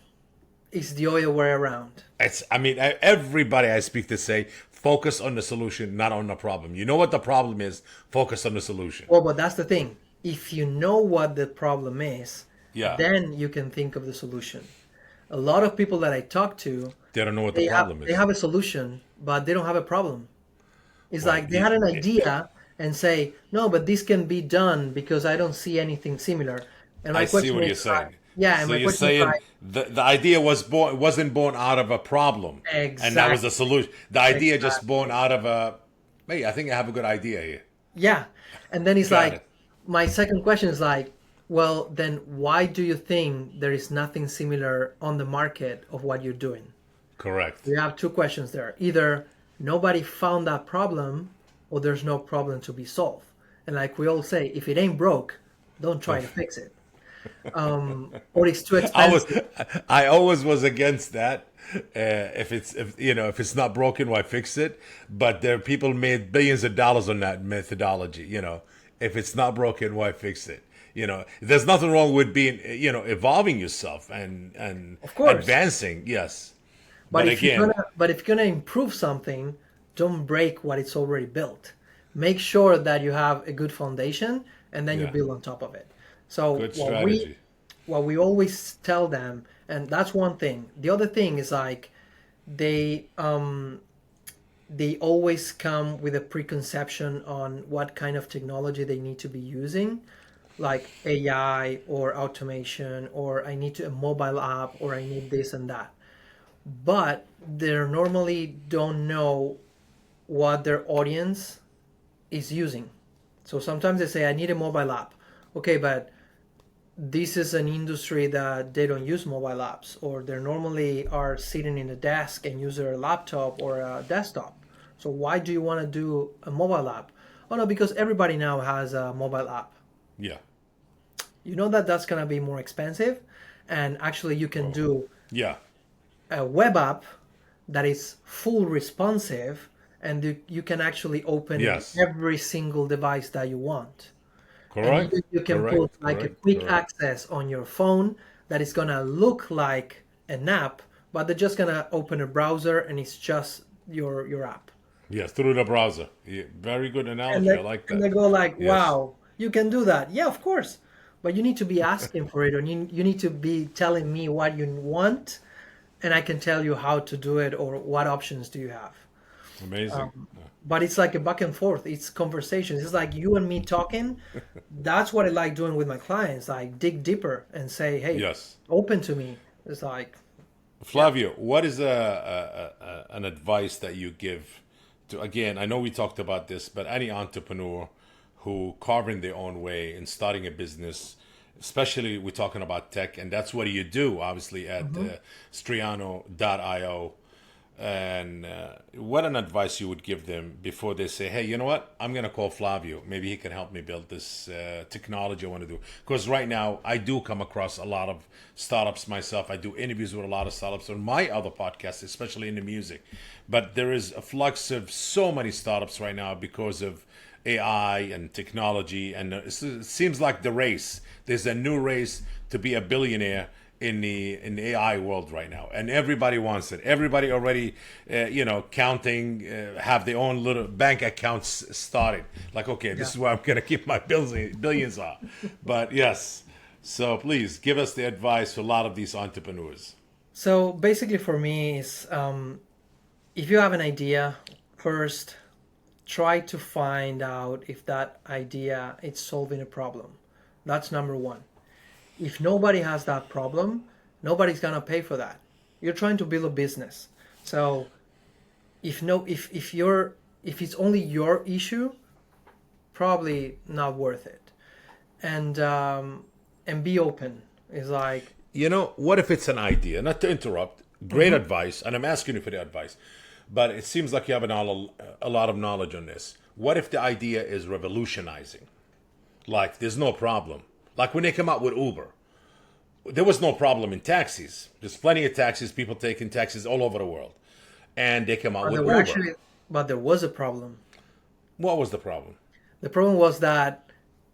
it's the other way around. It's. I mean, everybody I speak to say focus on the solution, not on the problem. You know what the problem is. Focus on the solution. Well, but that's the thing. If you know what the problem is, Yeah. then you can think of the solution. A lot of people that I talk to, They don't know what the they have problem they is. have a solution, but they don't have a problem. It's Well, like they had an idea and say, no, but this can be done because I don't see anything similar. And I my see question what is, you're saying. Yeah, and So my you're question is saying like, the idea wasn't born out of a problem, and that was the exactly, solution. The idea just born exactly. out of a. Hey, I think I have a good idea here. Yeah. And then it's Got like, it. my second question is like, well, then why do you think there is nothing similar on the market of what you're doing? Correct. We have two questions there. Either nobody found that problem or there's no problem to be solved. And like we all say, if it ain't broke, don't try to fix it. Or it's too I was, expensive. I always was against that. If it's not broken, why fix it? But there are people made billions of dollars on that methodology. If it's not broken, why fix it? There's nothing wrong with being, evolving yourself and Of course. advancing. Yes, But but if you're again, gonna but if you're gonna improve something, don't break what it's already built. Make sure that you have a good foundation and then you yeah, build on top of it. So good strategy. what we always tell them, and that's one thing. The other thing is like they they always come with a preconception on what kind of technology they need to be using, like AI or automation, or I need to a mobile app, or I need this and that. But they normally don't know what their audience is using. So sometimes they say, I need a mobile app. Okay, but this is an industry that they don't use mobile apps, or they normally are sitting in a desk and use their laptop or a desktop. So why do you want to do a mobile app? Oh no, because everybody now has a mobile app. Yeah. You know that that's going to be more expensive, and actually you can Oh, do yeah. a web app that is full responsive, and you can actually open in Yes. every single device that you want. And Correct. you can put Correct. like a Correct. quick Correct. access on your phone that is gonna look like an app, but they're just gonna open a browser and it's just your app. Yes, through the browser. Yeah, very good And analogy. I they like and that. they go like, Yes. wow, you can do that. Yeah, of course. But you need to be asking for it, or you need to be telling me what you want, and I can tell you how to do it or what options do you have. Amazing. But it's like a back and forth. It's conversations. It's like you and me talking. That's what I like doing with my clients. I dig deeper and say, hey, Yes. open to me. It's like, yeah. Flavio, what is an advice that you give to, again, I know we talked about this, but any entrepreneur who carving their own way and starting a business, especially we're talking about tech, and that's what you do, obviously, at Mhm. Striano.io. And what an advice you would give them before they say, hey, you know what? I'm going to call Flavio. Maybe he can help me build this technology I want to do. Because right now, I do come across a lot of startups myself. I do interviews with a lot of startups on my other podcasts, especially in the music. But there is a flux of so many startups right now because of AI and technology. And it seems like the race. There's a new race to be a billionaire in the AI world right now, and everybody wants it. Everybody already, counting, have their own little bank accounts started. Like, okay, this Yeah. is where I'm gonna keep my billions are. But yes, so please give us the advice for a lot of these entrepreneurs. So basically, for me, is if you have an idea, first try to find out if that idea is solving a problem. That's number one. If nobody has that problem, nobody's gonna pay for that. You're trying to build a business. So if it's only your issue, probably not worth it. And be open. It's like, What if it's an idea? Not to interrupt. Great mhm, advice, and I'm asking you for the advice, but it seems like you have a lot of knowledge on this. What if the idea is revolutionizing? Like, there's no problem. Like when they come out with Uber, there was no problem in taxis. There's plenty of taxis, people taking taxis all over the world. And they come out but there with were Uber. actually, but there was a problem. What was the problem? The problem was that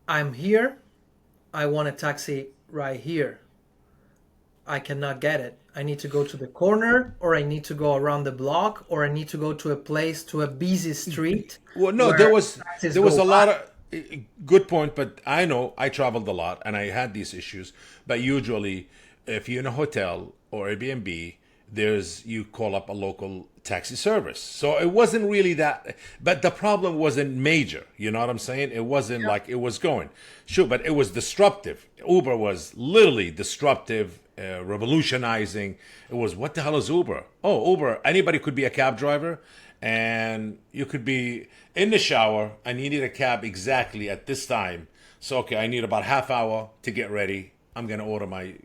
I'm here. I want a taxi right here. I cannot get it. I need to go to the corner, or I need to go around the block, or I need to go to a place, to a busy street Well, no, there where was taxis there was go a by. lot of good point, but I know I traveled a lot and I had these issues. But usually, if you're in a hotel or Airbnb, there's you call up a local taxi service. So it wasn't really that, but the problem wasn't major. You know what I'm saying? It wasn't like it was going. Sure, but it was disruptive. Uber was literally disruptive, revolutionizing. It was, what the hell is Uber? Oh, Uber, anybody could be a cab driver, and you could be in the shower and you need a cab exactly at this time. So okay, I need about half hour to get ready. I'm gonna order my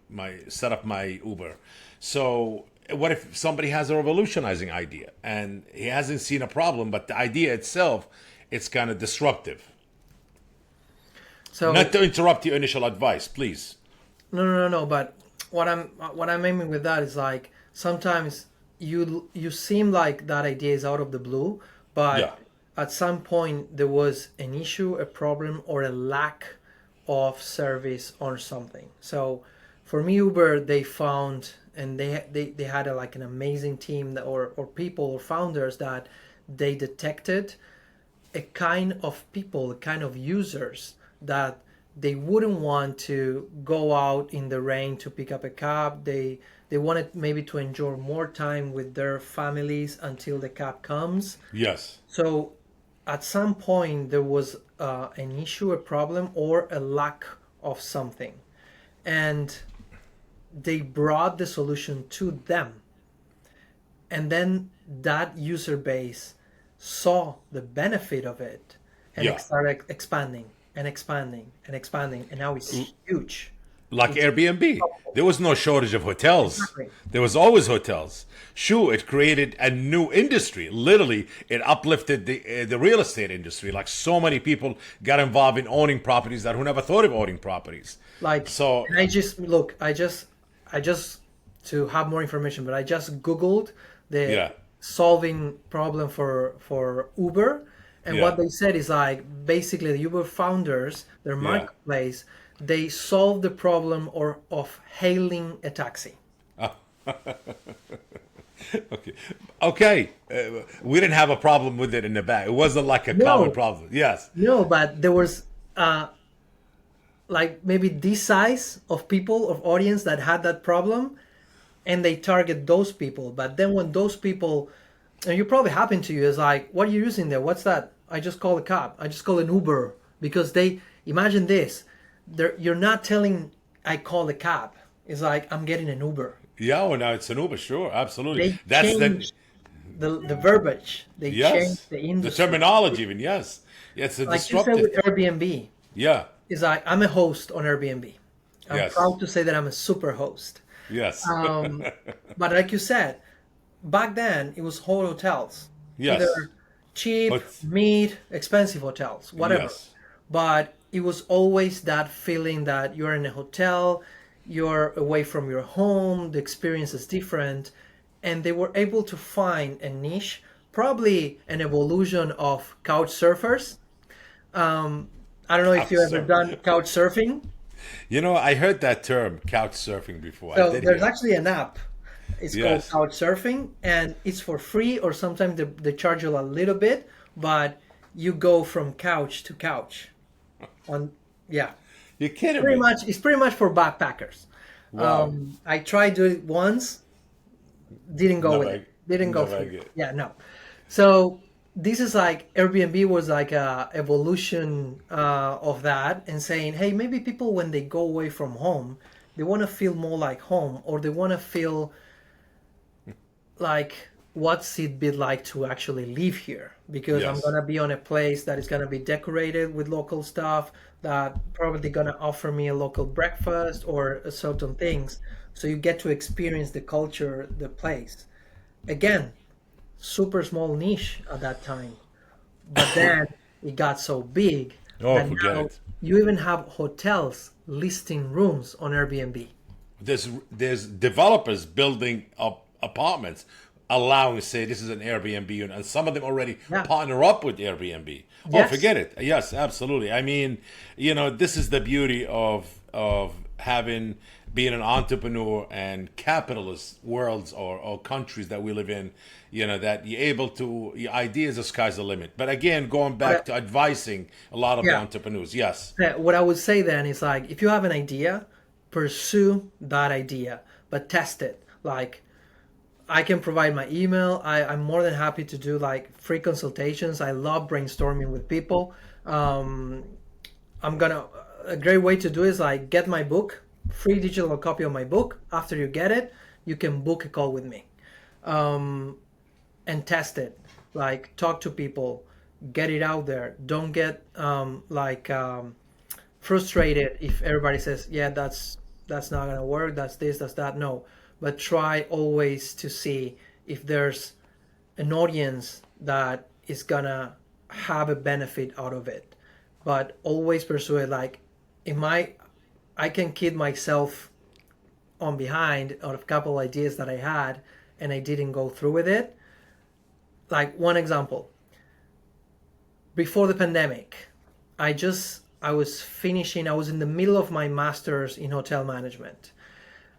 set up my Uber. So what if somebody has a revolutionizing idea and he hasn't seen a problem, but the idea itself, it's kind of disruptive. So Not to interrupt your initial advice, please. no. But what I'm aiming with that is like sometimes you seem like that idea is out of the blue, Yeah, but at some point there was an issue, a problem, or a lack of service or something. So for me, Uber, they found and they had like an amazing team that, or people or founders that they detected a kind of people, a kind of users that they wouldn't want to go out in the rain to pick up a cab. They wanted maybe to enjoy more time with their families until the cab comes. yes, So at some point there was an issue, a problem, or a lack of something, and they brought the solution to them, and then that user base saw the benefit of it and yeah. started expanding and expanding and expanding, and now it's huge. Like It's Airbnb. There was no shortage of hotels. exactly There was always hotels. Sure, it created a new industry. Literally, it uplifted the real estate industry. Like so many people got involved in owning properties that who never thought of owning properties. like, So and I just to have more information, but I just googled the yeah, solving problem for Uber, and yeah, what they said is like basically the Uber founders, their yeah. marketplace, they solved the problem or of hailing a taxi. Okay, okay. We didn't have a problem with it in the back. It wasn't like a common No, problem. Yes. no, but there was like maybe this size of people of audience that had that problem, and they target those people. But then when those people, and you probably happen to you, is like, what are you using there? What's that? I just call a cab. I just call an Uber, because they imagine this. You're not telling I call a cab. It's like I'm getting an Uber. Yeah. Well, now it's an Uber. Sure, absolutely. They That's the changed the verbiage. They changed yes. the The industry. terminology, even yes. Yeah, it's a Like you said disruptive. with Airbnb, Yeah. is like I'm a host on Airbnb. I'm Yes. proud to say that I'm a super host. Yes. Um, but like you said, back then it was whole hotels, Yes. either cheap, But mid, expensive hotels, whatever. yes. But it was always that feeling that you're in a hotel, you're away from your home, the experience is different, and they were able to find a niche, probably an evolution of couch surfers. I don't know if you ever Couch done couch surfing. You know, I heard that term, couch surfing, before. I So did there's hear. actually an app. It's called Yes. Couchsurfing, and it's for free, or sometimes they charge you a little bit, but you go from couch to couch. On yeah, You're kidding pretty me. much it's pretty much for backpackers. Wow. I tried to do it once, didn't go with Never, it. Didn't go never for it. again. Yeah, no. So this is like Airbnb was like a evolution of that, and saying, hey, maybe people when they go away from home, they want to feel more like home, or they want to feel like what's it be like to actually live here, because I'm Yes. gonna be on a place that is gonna be decorated with local stuff, that probably gonna offer me a local breakfast or certain things, so you get to experience the culture, the place. Again, super small niche at that time, but then it got so big Oh, that forget now it. you even have hotels listing rooms on Airbnb. There's developers building up apartments, allowing say this is an Airbnb unit, and some of them already Yeah. partner up with Airbnb. Oh, Yes. forget it. Yes, absolutely. I mean, you know, this is the beauty of having being an entrepreneur and capitalist worlds or countries that we live in. You know that you're able to your ideas, the sky's the limit. But again, going back to advising a lot of the Yeah. entrepreneurs. Yes. What I would say then is like, if you have an idea, pursue that idea, but test it. Like, I can provide my email. I'm more than happy to do like free consultations. I love brainstorming with people. Um, I'm gonna a great way to do is like get my book, free digital copy of my book. After you get it, you can book a call with me, and test it. Like talk to people, get it out there. Don't get frustrated if everybody says, "Yeah, that's not gonna work. That's this, that's that." No, but try always to see if there's an audience that is gonna have a benefit out of it. But always pursue it. Like, in my, I can kid myself on behind on a couple ideas that I had and I didn't go through with it. Like one example, before the pandemic, I was finishing. I was in the middle of my master's in hotel management,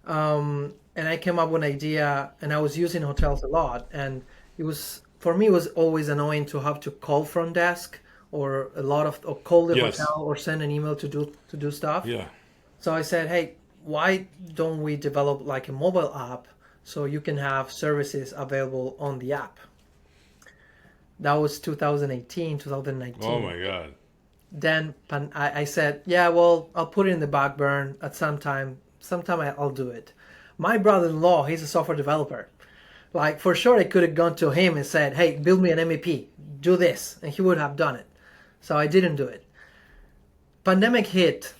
and I came up with an idea, and I was using hotels a lot, and it was for me it was always annoying to have to call front desk or a lot of or call the Yes. hotel or send an email to do stuff. Yeah. So I said, hey, why don't we develop like a mobile app so you can have services available on the app? That was 2018, Oh 2019. my God. Then I said, yeah, well, I'll put it in the back burn at some time. Sometime I'll do it. My brother-in-law, he's a software developer. Like for sure, I could have gone to him and said, hey, build me an MVP, do this, and he would have done it. So I didn't do it. Pandemic hit.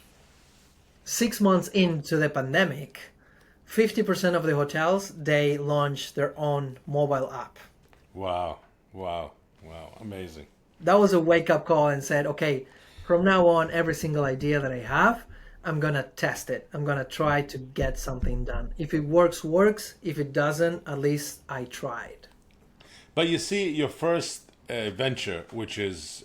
6 months into the pandemic, 50% of the hotels, they launched their own mobile app. Wow. Wow. Wow. Amazing. That was a wake up call and said, okay, from now on, every single idea that I have, I'm going to test it. I'm going to try to get something done. If it works, works. If it doesn't, at least I tried. But you see, your first venture, which is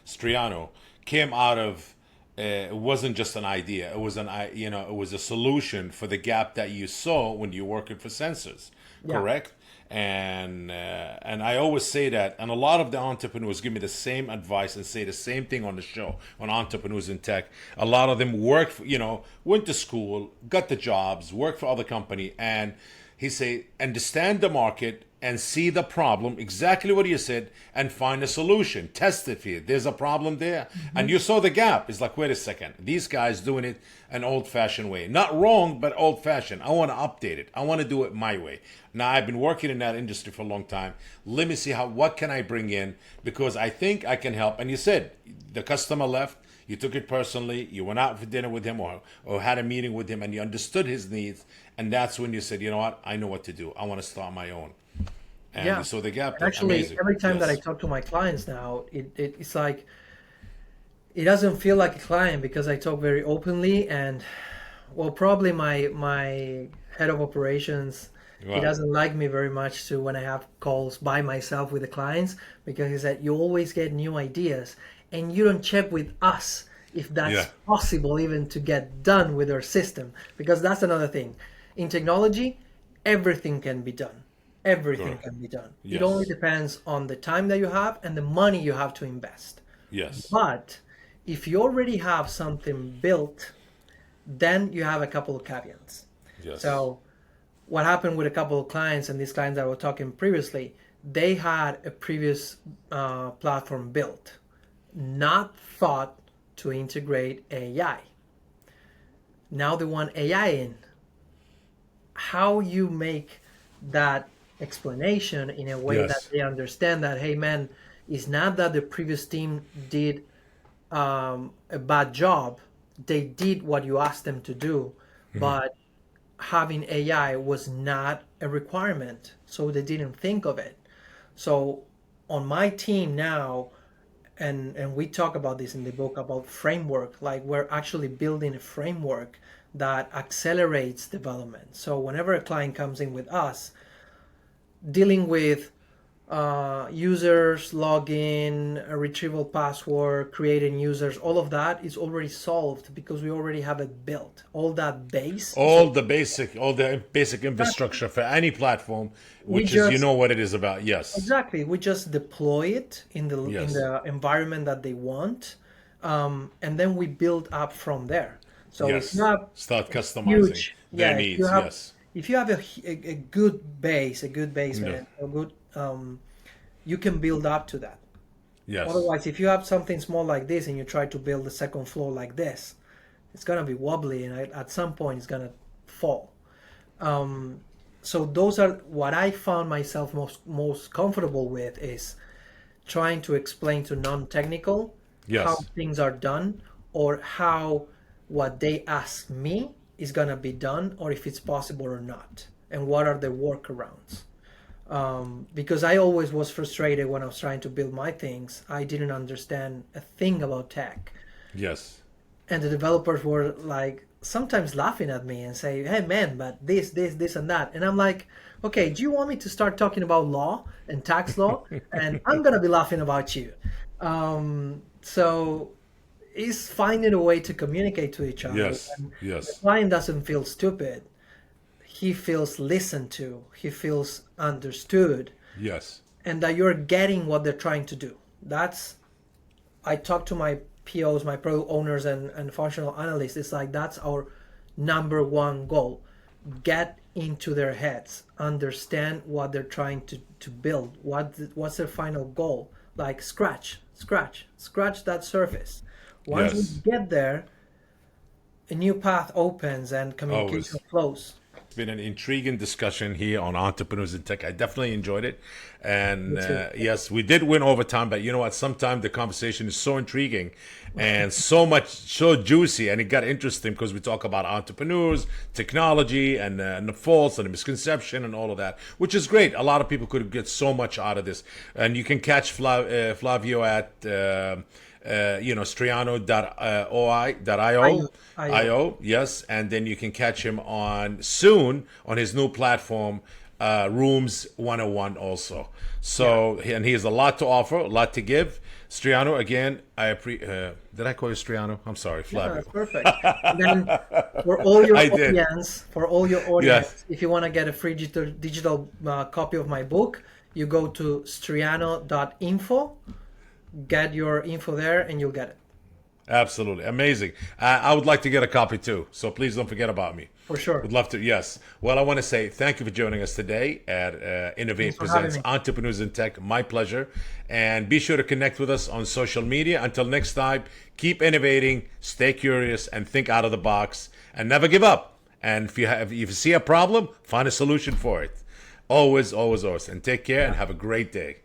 Striano, came out of it wasn't just an idea. It was it was a solution for the gap that you saw when you're working for sensors, Yeah. correct? And I always say that, and a lot of the entrepreneurs give me the same advice and say the same thing on the show on entrepreneurs in tech. A lot of them worked, went to school, got the jobs, worked for other company, and he say understand the market and see the problem, exactly what you said, and find a solution. Test it for you. There's a problem there. And you saw the gap. It's like, wait a second. These guys doing it an old-fashioned way. Not wrong, but old-fashioned. I want to update it. I want to do it my way. Now, I've been working in that industry for a long time. Let me see what can I bring in, because I think I can help. And you said the customer left. You took it personally. You went out for dinner with him or had a meeting with him, and you understood his needs. And that's when you said, you know what? I know what to do. I want to start my own. And Yeah. so the gap, And actually, amazing. every time that I Yes. talk to my clients now, it's like, it doesn't feel like a client because I talk very openly and well, probably my head of operations, he Wow. doesn't like me very much to when I have calls by myself with the clients because he said you always get new ideas and you don't check with us if that's Yeah. possible even to get done with our system because that's another thing. In technology, everything can be done. Everything Correct. can be done. It only Yes. depends on the time that you have and the money you have to invest. Yes. But if you already have something built, then you have a couple of caveats. Yes. So, what happened with a couple of clients and these clients that I was talking previously, they had a previous platform built, not thought to integrate AI. Now they want AI in. How you make that explanation in a way that Yes. they understand that, hey man, it's not that the previous team did a bad job. They did what you asked them to do, but having AI was not a requirement, so they didn't think of it. So on my team now, and we talk about this in the book about framework, like we're actually building a framework that accelerates development. So whenever a client comes in with us, dealing with users, login, a retrieval password, creating users, all of that is already solved because we already have it built. All that base is All the basic exactly. infrastructure for any platform, We which is just what it is about. Yes. exactly we just deploy it in Yes. the environment that they want, and then we build up from there. So it's Yes. not Start customizing huge. their Yeah, needs. Yes. if you have a good base, a good basement, a good, you can build up to that. Yes. Otherwise, if you have something small like this and you try to build the second floor like this, it's gonna be wobbly, and at some point it's gonna fall. So those are what I found myself most comfortable with, is trying to explain to non-technical Yes. how things are done, or how what they ask me is gonna be done, or if it's possible or not, and what are the workarounds. Because I always was frustrated when I was trying to build my things. I didn't understand a thing about tech, Yes. and the developers were like sometimes laughing at me and say, "Hey man, but this and that," and I'm like, "Okay, do you want me to start talking about law and tax law, and I'm gonna be laughing about you?" So it's finding a way to communicate to each other. Yes. And the Yes. client doesn't feel stupid. He feels listened to. He feels understood, Yes. and that you're getting what they're trying to do. That's, I talk to my POs, my product owners, and functional analysts. It's like that's our number one goal. Get into their heads, understand what they're trying to build. What's their final goal? Like scratch that surface. Once Yes. we get there, a new path opens and communication flows. It's been an intriguing discussion here on Entrepreneurs in Tech. I definitely enjoyed it. And Me too. yes, we did win overtime, but you know what? Sometimes the conversation is so intriguing and so juicy, and it got interesting because we talk about entrepreneurs, technology, and the faults and the misconception and all of that, which is great. A lot of people could get so much out of this. And you can catch Flavio at striano.io, yes, and then you can catch him soon on his new platform, Rooms 101 also. So, and he has a lot to offer, a lot to give. Striano, again, did I call you Striano? I'm sorry, Yeah, Flavio. that's perfect. And then for all your I did. audience, if you want to get a free digital copy of my book, you go to striano.info, get your info there, and you'll get it. Absolutely. Amazing. I would like to get a copy too, so please don't forget about me. For sure. Would love to, yes. Well, I want to say thank you for joining us today at Innovate Thanks for having Presents me. Entrepreneurs in Tech. My pleasure. And be sure to connect with us on social media. Until next time, keep innovating, stay curious, and think out of the box, and never give up. And if you see a problem, find a solution for it. Always, always, always. And take care and have a great day.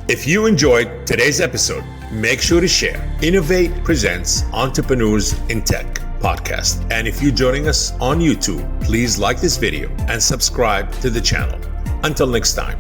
If you enjoyed today's episode, make sure to share Innovate Presents Entrepreneurs in Tech podcast. And if you're joining us on YouTube, please like this video and subscribe to the channel. Until next time.